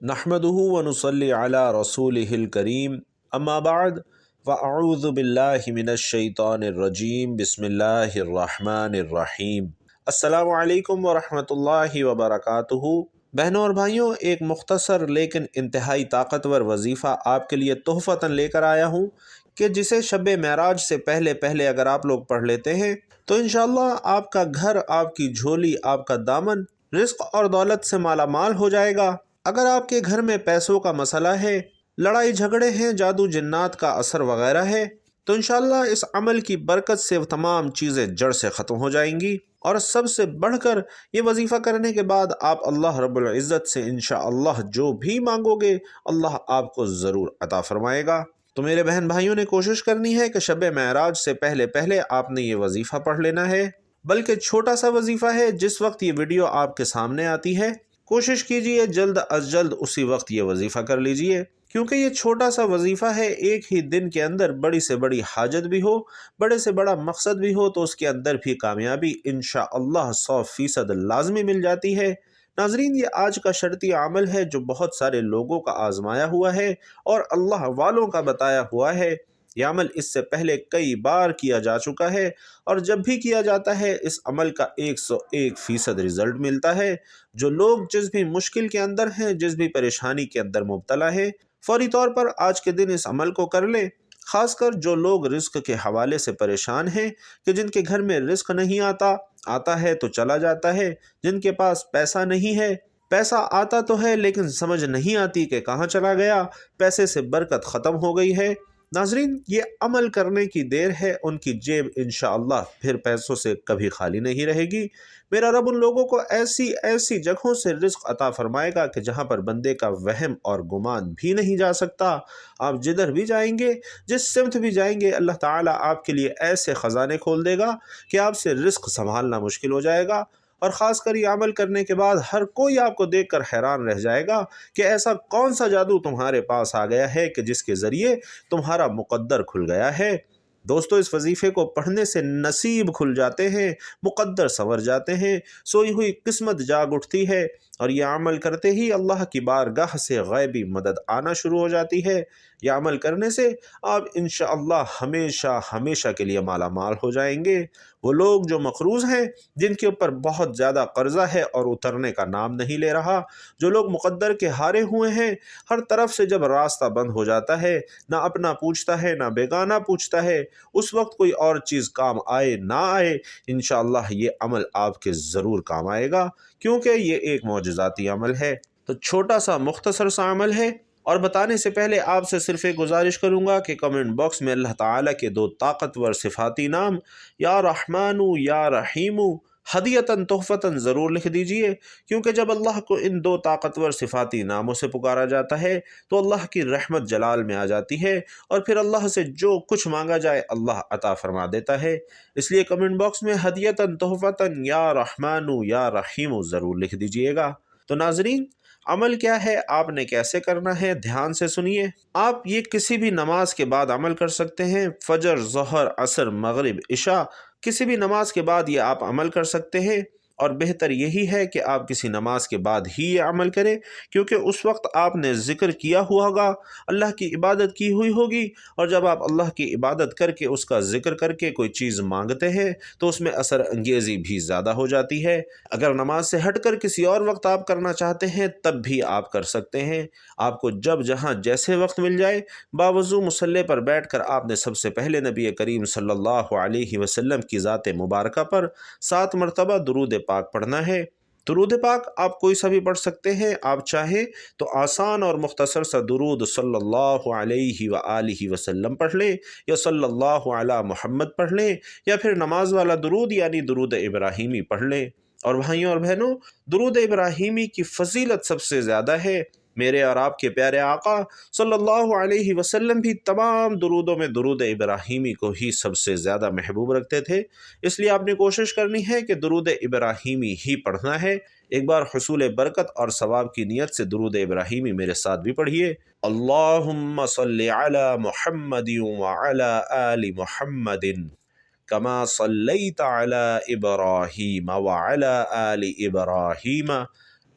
نحمدہ ونصلی علی رسولہ الکریم اما بعد فاعوذ باللہ من الشیطان الرجیم بسم اللہ الرحمن الرحیم۔ السلام علیکم ورحمۃ اللہ وبرکاتہ۔ بہنوں اور بھائیوں، ایک مختصر لیکن انتہائی طاقتور وظیفہ آپ کے لیے تحفتاً لے کر آیا ہوں کہ جسے شب معراج سے پہلے اگر آپ لوگ پڑھ لیتے ہیں تو انشاءاللہ آپ کا گھر، آپ کی جھولی، آپ کا دامن رزق اور دولت سے مالا مال ہو جائے گا۔ اگر آپ کے گھر میں پیسوں کا مسئلہ ہے، لڑائی جھگڑے ہیں، جادو جنات کا اثر وغیرہ ہے، تو انشاءاللہ اس عمل کی برکت سے تمام چیزیں جڑ سے ختم ہو جائیں گی۔ اور سب سے بڑھ کر یہ وظیفہ کرنے کے بعد آپ اللہ رب العزت سے انشاءاللہ جو بھی مانگو گے اللہ آپ کو ضرور عطا فرمائے گا۔ تو میرے بہن بھائیوں نے کوشش کرنی ہے کہ شب معراج سے پہلے آپ نے یہ وظیفہ پڑھ لینا ہے، بلکہ چھوٹا سا وظیفہ ہے۔ جس وقت یہ ویڈیو آپ کے سامنے آتی ہے کوشش کیجئے جلد از جلد اسی وقت یہ وظیفہ کر لیجئے، کیونکہ یہ چھوٹا سا وظیفہ ہے۔ ایک ہی دن کے اندر بڑی سے بڑی حاجت بھی ہو، بڑے سے بڑا مقصد بھی ہو، تو اس کے اندر بھی کامیابی انشاءاللہ 100% لازمی مل جاتی ہے۔ ناظرین، یہ آج کا شرطی عمل ہے جو بہت سارے لوگوں کا آزمایا ہوا ہے اور اللہ والوں کا بتایا ہوا ہے۔ یہ عمل اس سے پہلے کئی بار کیا جا چکا ہے، اور جب بھی کیا جاتا ہے اس عمل کا 101% رزلٹ ملتا ہے۔ جو لوگ جس بھی مشکل کے اندر ہیں، جس بھی پریشانی کے اندر مبتلا ہے، فوری طور پر آج کے دن اس عمل کو کر لیں۔ خاص کر جو لوگ رزق کے حوالے سے پریشان ہیں، کہ جن کے گھر میں رزق نہیں آتا ہے تو چلا جاتا ہے، جن کے پاس پیسہ نہیں ہے، پیسہ آتا تو ہے لیکن سمجھ نہیں آتی کہ کہاں چلا گیا، پیسے سے برکت ختم ہو گئی ہے۔ ناظرین، یہ عمل کرنے کی دیر ہے، ان کی جیب انشاءاللہ پھر پیسوں سے کبھی خالی نہیں رہے گی۔ میرا رب ان لوگوں کو ایسی جگہوں سے رزق عطا فرمائے گا کہ جہاں پر بندے کا وہم اور گمان بھی نہیں جا سکتا۔ آپ جدھر بھی جائیں گے، جس سمت بھی جائیں گے، اللہ تعالیٰ آپ کے لیے ایسے خزانے کھول دے گا کہ آپ سے رزق سنبھالنا مشکل ہو جائے گا۔ اور خاص کر یہ عمل کرنے کے بعد ہر کوئی آپ کو دیکھ کر حیران رہ جائے گا کہ ایسا کون سا جادو تمہارے پاس آ گیا ہے کہ جس کے ذریعے تمہارا مقدر کھل گیا ہے۔ دوستو، اس وظیفے کو پڑھنے سے نصیب کھل جاتے ہیں، مقدر سنور جاتے ہیں، سوئی ہوئی قسمت جاگ اٹھتی ہے، اور یہ عمل کرتے ہی اللہ کی بارگاہ سے غیبی مدد آنا شروع ہو جاتی ہے۔ یہ عمل کرنے سے آپ انشاءاللہ ہمیشہ کے لیے مالا مال ہو جائیں گے۔ وہ لوگ جو مقروض ہیں، جن کے اوپر بہت زیادہ قرضہ ہے اور اترنے کا نام نہیں لے رہا، جو لوگ مقدر کے ہارے ہوئے ہیں، ہر طرف سے جب راستہ بند ہو جاتا ہے، نہ اپنا پوچھتا ہے نہ بیگانہ پوچھتا ہے، اس وقت کوئی اور چیز کام آئے نہ آئے، انشاءاللہ یہ عمل آپ کے ضرور کام آئے گا، کیونکہ یہ ایک معجزاتی عمل ہے۔ تو چھوٹا سا مختصر سا عمل ہے، اور بتانے سے پہلے آپ سے صرف ایک گزارش کروں گا کہ کمنٹ باکس میں اللہ تعالیٰ کے 2 طاقتور صفاتی نام یا رحمانو یا رحیمو ہدیتاً تحفتاً ضرور لکھ دیجئے، کیونکہ جب اللہ کو ان 2 طاقتور صفاتی ناموں سے پکارا جاتا ہے تو اللہ کی رحمت جلال میں آ جاتی ہے، اور پھر اللہ سے جو کچھ مانگا جائے اللہ عطا فرما دیتا ہے۔ اس لیے کمنٹ باکس میں ہدیتاً تحفتاً یا رحمانو یا رحیمو ضرور لکھ دیجئے گا۔ تو ناظرین، عمل کیا ہے، آپ نے کیسے کرنا ہے، دھیان سے سنیے۔ آپ یہ کسی بھی نماز کے بعد عمل کر سکتے ہیں، فجر، ظہر، عصر، مغرب، عشاء، کسی بھی نماز کے بعد یہ آپ عمل کر سکتے ہیں، اور بہتر یہی ہے کہ آپ کسی نماز کے بعد ہی یہ عمل کریں، کیونکہ اس وقت آپ نے ذکر کیا ہوا ہوگا، اللہ کی عبادت کی ہوئی ہوگی، اور جب آپ اللہ کی عبادت کر کے اس کا ذکر کر کے کوئی چیز مانگتے ہیں تو اس میں اثر انگیزی بھی زیادہ ہو جاتی ہے۔ اگر نماز سے ہٹ کر کسی اور وقت آپ کرنا چاہتے ہیں تب بھی آپ کر سکتے ہیں۔ آپ کو جب جہاں جیسے وقت مل جائے، باوضو مصلی پر بیٹھ کر آپ نے سب سے پہلے نبی کریم صلی اللہ علیہ وسلم کی ذات مبارکہ پر 7 مرتبہ درود پاک پڑھنا ہے۔ درود پاک آپ کوئی سا بھی پڑھ سکتے ہیں، آپ چاہیں تو آسان اور مختصر سا درود صلی اللہ علیہ وآلہ وسلم پڑھ لیں، یا صلی اللہ علی محمد پڑھ لیں، یا پھر نماز والا درود یعنی درود ابراہیمی پڑھ لیں۔ اور بھائیوں اور بہنوں، درود ابراہیمی کی فضیلت سب سے زیادہ ہے۔ میرے اور آپ کے پیارے آقا صلی اللہ علیہ وسلم بھی تمام درودوں میں درود ابراہیمی کو ہی سب سے زیادہ محبوب رکھتے تھے، اس لیے آپ نے کوشش کرنی ہے کہ درود ابراہیمی ہی پڑھنا ہے۔ ایک بار حصول برکت اور ثواب کی نیت سے درود ابراہیمی میرے ساتھ بھی پڑھیے۔ اللہم صلی علی محمد وعلی آل محمد کما صلیت علی ابراہیم وعلی آل ابراہیم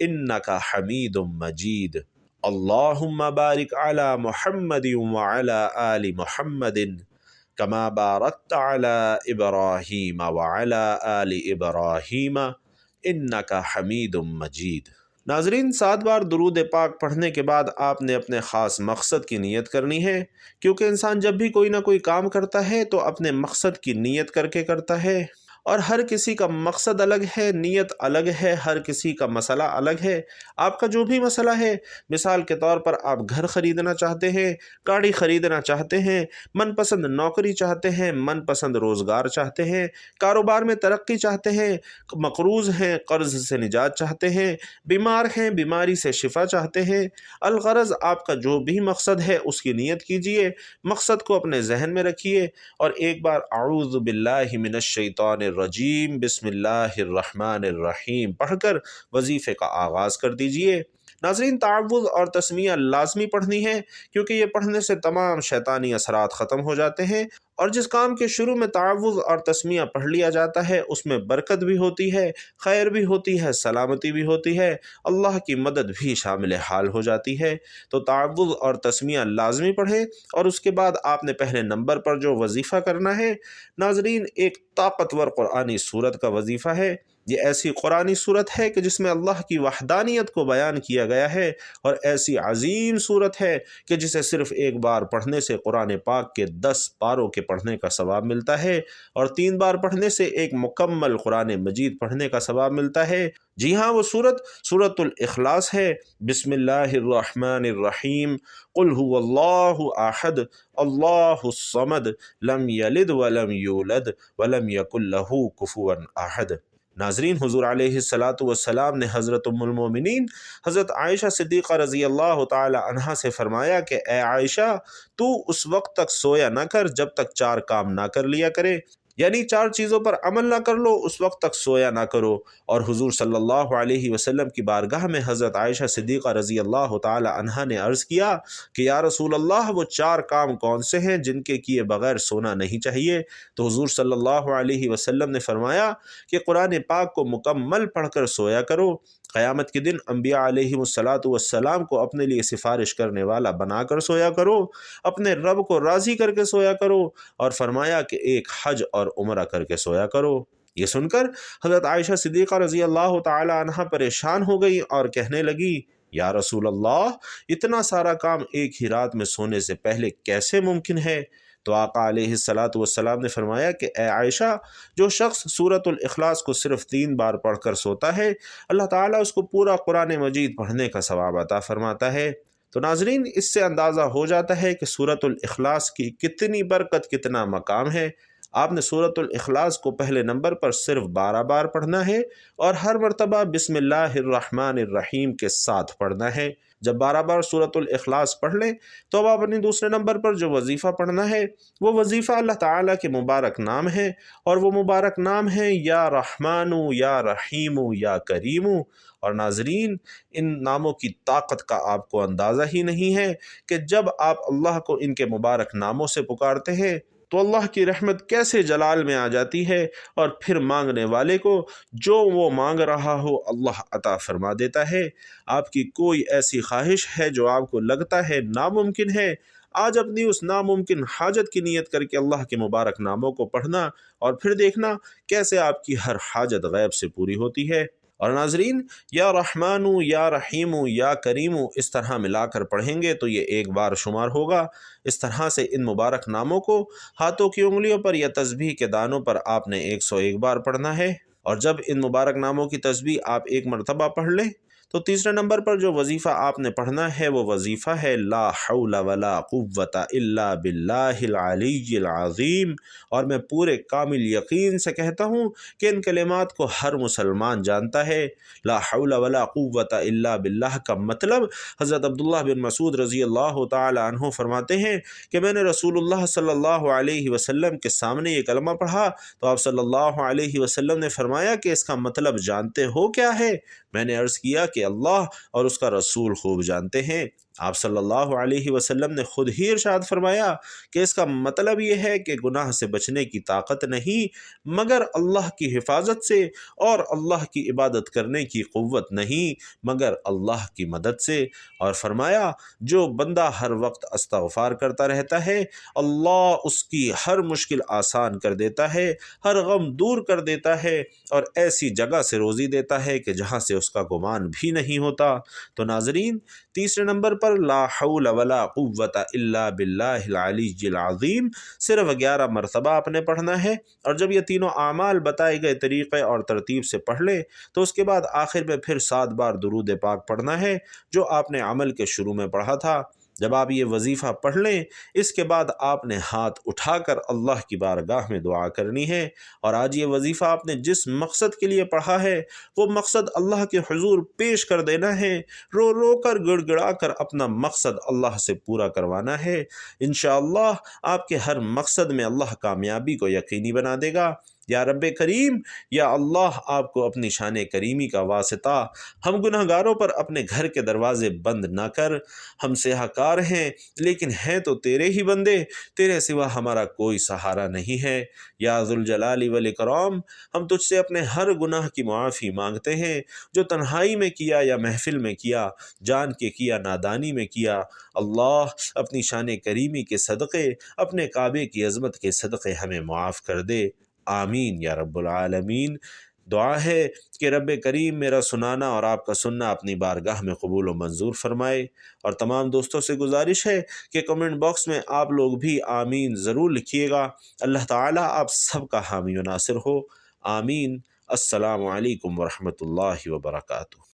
انک حمید مجید۔ اللہم بارک علی محمد وعلی آل محمد کما بارکت علی ابراہیم وعلی آل ابراہیم انک حمید مجید۔ ناظرین، 7 بار درود پاک پڑھنے کے بعد آپ نے اپنے خاص مقصد کی نیت کرنی ہے، کیونکہ انسان جب بھی کوئی نہ کوئی کام کرتا ہے تو اپنے مقصد کی نیت کر کے کرتا ہے، اور ہر کسی کا مقصد الگ ہے، نیت الگ ہے، ہر کسی کا مسئلہ الگ ہے۔ آپ کا جو بھی مسئلہ ہے، مثال کے طور پر آپ گھر خریدنا چاہتے ہیں، گاڑی خریدنا چاہتے ہیں، من پسند نوکری چاہتے ہیں، من پسند روزگار چاہتے ہیں، کاروبار میں ترقی چاہتے ہیں، مقروض ہیں، قرض سے نجات چاہتے ہیں، بیمار ہیں، بیماری سے شفا چاہتے ہیں، الغرض آپ کا جو بھی مقصد ہے اس کی نیت کیجئے، مقصد کو اپنے ذہن میں رکھیے، اور ایک بار اعوذ باللہ من الشیطان الرجیم بسم اللہ الرحمن الرحیم پڑھ کر وظیفے کا آغاز کر دیجئے۔ ناظرین، تعوذ اور تسمیہ لازمی پڑھنی ہے، کیونکہ یہ پڑھنے سے تمام شیطانی اثرات ختم ہو جاتے ہیں، اور جس کام کے شروع میں تعوذ اور تسمیہ پڑھ لیا جاتا ہے اس میں برکت بھی ہوتی ہے، خیر بھی ہوتی ہے، سلامتی بھی ہوتی ہے، اللہ کی مدد بھی شامل حال ہو جاتی ہے۔ تو تعوذ اور تسمیہ لازمی پڑھیں، اور اس کے بعد آپ نے پہلے نمبر پر جو وظیفہ کرنا ہے، ناظرین، ایک طاقتور قرآنی سورت کا وظیفہ ہے۔ یہ ایسی قرآنی صورت ہے کہ جس میں اللہ کی وحدانیت کو بیان کیا گیا ہے، اور ایسی عظیم صورت ہے کہ جسے صرف ایک بار پڑھنے سے قرآن پاک کے 10 پاروں کے پڑھنے کا ثواب ملتا ہے، اور 3 بار پڑھنے سے ایک مکمل قرآن مجید پڑھنے کا ثواب ملتا ہے۔ جی ہاں، وہ سورت الاخلاص ہے۔ بسم اللہ الرحمن الرحیم، قل هو اللہ احد اللہ الصمد لم یلد ولم یولد ولم یکن لہ کفوا احد۔ ناظرین، حضور علیہ السلام نے حضرت ام المومنین حضرت عائشہ صدیقہ رضی اللہ تعالی عنہا سے فرمایا کہ اے عائشہ، تو اس وقت تک سویا نہ کر جب تک 4 کام نہ کر لیا کرے، یعنی 4 چیزوں پر عمل نہ کر لو اس وقت تک سویا نہ کرو۔ اور حضور صلی اللہ علیہ وسلم کی بارگاہ میں حضرت عائشہ صدیقہ رضی اللہ تعالی عنہا نے عرض کیا کہ یا رسول اللہ، وہ 4 کام کون سے ہیں جن کے کیے بغیر سونا نہیں چاہیے؟ تو حضور صلی اللہ علیہ وسلم نے فرمایا کہ قرآن پاک کو مکمل پڑھ کر سویا کرو، قیامت کے دن انبیاء علیہ السلام کو اپنے لیے سفارش کرنے والا بنا کر سویا کرو، اپنے رب کو راضی کر کے سویا کرو، اور فرمایا کہ ایک حج اور عمرہ کر کے سویا کرو۔ یہ سن کر حضرت عائشہ صدیقہ رضی اللہ تعالی عنہا پریشان ہو گئی اور کہنے لگی، یا رسول اللہ، اتنا سارا کام ایک ہی رات میں سونے سے پہلے کیسے ممکن ہے؟ تو آقا علیہ السلام نے فرمایا کہ اے عائشہ، جو شخص سورۃ الاخلاص کو صرف 3 بار پڑھ کر سوتا ہے، اللہ تعالیٰ اس کو پورا قرآن مجید پڑھنے کا ثواب عطا فرماتا ہے۔ تو ناظرین، اس سے اندازہ ہو جاتا ہے کہ سورۃ الاخلاص کی کتنی برکت، کتنا مقام ہے۔ آپ نے سورۃ الاخلاص کو پہلے نمبر پر صرف 12 بار پڑھنا ہے، اور ہر مرتبہ بسم اللہ الرحمن الرحیم کے ساتھ پڑھنا ہے۔ جب 12 بار سورۃ الاخلاص پڑھ لیں تو اب آپ اپنے دوسرے نمبر پر جو وظیفہ پڑھنا ہے، وہ وظیفہ اللہ تعالیٰ کے مبارک نام ہے، اور وہ مبارک نام ہے یا رحمانو یا رحیمو یا کریمو۔ اور ناظرین، ان ناموں کی طاقت کا آپ کو اندازہ ہی نہیں ہے کہ جب آپ اللہ کو ان کے مبارک ناموں سے پکارتے ہیں تو اللہ کی رحمت کیسے جلال میں آ جاتی ہے، اور پھر مانگنے والے کو جو وہ مانگ رہا ہو اللہ عطا فرما دیتا ہے۔ آپ کی کوئی ایسی خواہش ہے جو آپ کو لگتا ہے ناممکن ہے، آج اپنی اس ناممکن حاجت کی نیت کر کے اللہ کے مبارک ناموں کو پڑھنا، اور پھر دیکھنا کیسے آپ کی ہر حاجت غیب سے پوری ہوتی ہے۔ اور ناظرین، یا رحمانو یا رحیمو یا کریمو اس طرح ملا کر پڑھیں گے تو یہ 1 بار شمار ہوگا۔ اس طرح سے ان مبارک ناموں کو ہاتھوں کی انگلیوں پر یا تسبیح کے دانوں پر آپ نے 101 بار پڑھنا ہے، اور جب ان مبارک ناموں کی تسبیح آپ 1 مرتبہ پڑھ لیں تو تیسرے نمبر پر جو وظیفہ آپ نے پڑھنا ہے وہ وظیفہ ہے لا حول ولا قوت الا باللہ العلی العظیم۔ اور میں پورے کامل یقین سے کہتا ہوں کہ ان کلمات کو ہر مسلمان جانتا ہے۔ لا حول ولا قوت الا باللہ کا مطلب حضرت عبداللہ بن مسعود رضی اللہ تعالی عنہ فرماتے ہیں کہ میں نے رسول اللہ صلی اللہ علیہ وسلم کے سامنے یہ کلمہ پڑھا تو آپ صلی اللہ علیہ وسلم نے فرمایا کہ اس کا مطلب جانتے ہو کیا ہے؟ میں نے عرض کیا کہ اللہ اور اس کا رسول خوب جانتے ہیں۔ آپ صلی اللہ علیہ وسلم نے خود ہی ارشاد فرمایا کہ اس کا مطلب یہ ہے کہ گناہ سے بچنے کی طاقت نہیں مگر اللہ کی حفاظت سے، اور اللہ کی عبادت کرنے کی قوت نہیں مگر اللہ کی مدد سے۔ اور فرمایا جو بندہ ہر وقت استغفار کرتا رہتا ہے اللہ اس کی ہر مشکل آسان کر دیتا ہے، ہر غم دور کر دیتا ہے، اور ایسی جگہ سے روزی دیتا ہے کہ جہاں سے اس کا گمان بھی نہیں ہوتا۔ تو ناظرین، تیسرے نمبر پر لا حول ولا قوت الا باللہ العلی العظیم صرف 11 مرتبہ آپ نے پڑھنا ہے، اور جب یہ تینوں اعمال بتائے گئے طریقے اور ترتیب سے پڑھ لیں تو اس کے بعد آخر میں پھر 7 بار درود پاک پڑھنا ہے جو آپ نے عمل کے شروع میں پڑھا تھا۔ جب آپ یہ وظیفہ پڑھ لیں اس کے بعد آپ نے ہاتھ اٹھا کر اللہ کی بارگاہ میں دعا کرنی ہے، اور آج یہ وظیفہ آپ نے جس مقصد کے لیے پڑھا ہے وہ مقصد اللہ کے حضور پیش کر دینا ہے، رو رو کر گڑ گڑا کر اپنا مقصد اللہ سے پورا کروانا ہے۔ انشاءاللہ آپ کے ہر مقصد میں اللہ کامیابی کو یقینی بنا دے گا۔ یا رب کریم، یا اللہ آپ کو اپنی شان کریمی کا واسطہ ہم گناہ گاروں پر اپنے گھر کے دروازے بند نہ کر۔ ہم سیاہ کار ہیں لیکن ہیں تو تیرے ہی بندے، تیرے سوا ہمارا کوئی سہارا نہیں ہے۔ یا ذوالجلال والاکرام، ہم تجھ سے اپنے ہر گناہ کی معافی مانگتے ہیں جو تنہائی میں کیا یا محفل میں کیا، جان کے کیا نادانی میں کیا۔ اللہ اپنی شان کریمی کے صدقے، اپنے کعبے کی عظمت کے صدقے ہمیں معاف کر دے، آمین یا رب العالمین۔ دعا ہے کہ رب کریم میرا سنانا اور آپ کا سننا اپنی بارگاہ میں قبول و منظور فرمائے، اور تمام دوستوں سے گزارش ہے کہ کمنٹ باکس میں آپ لوگ بھی آمین ضرور لکھیے گا۔ اللہ تعالیٰ آپ سب کا حامی و ناصر ہو، آمین۔ السلام علیکم ورحمۃ اللہ وبرکاتہ۔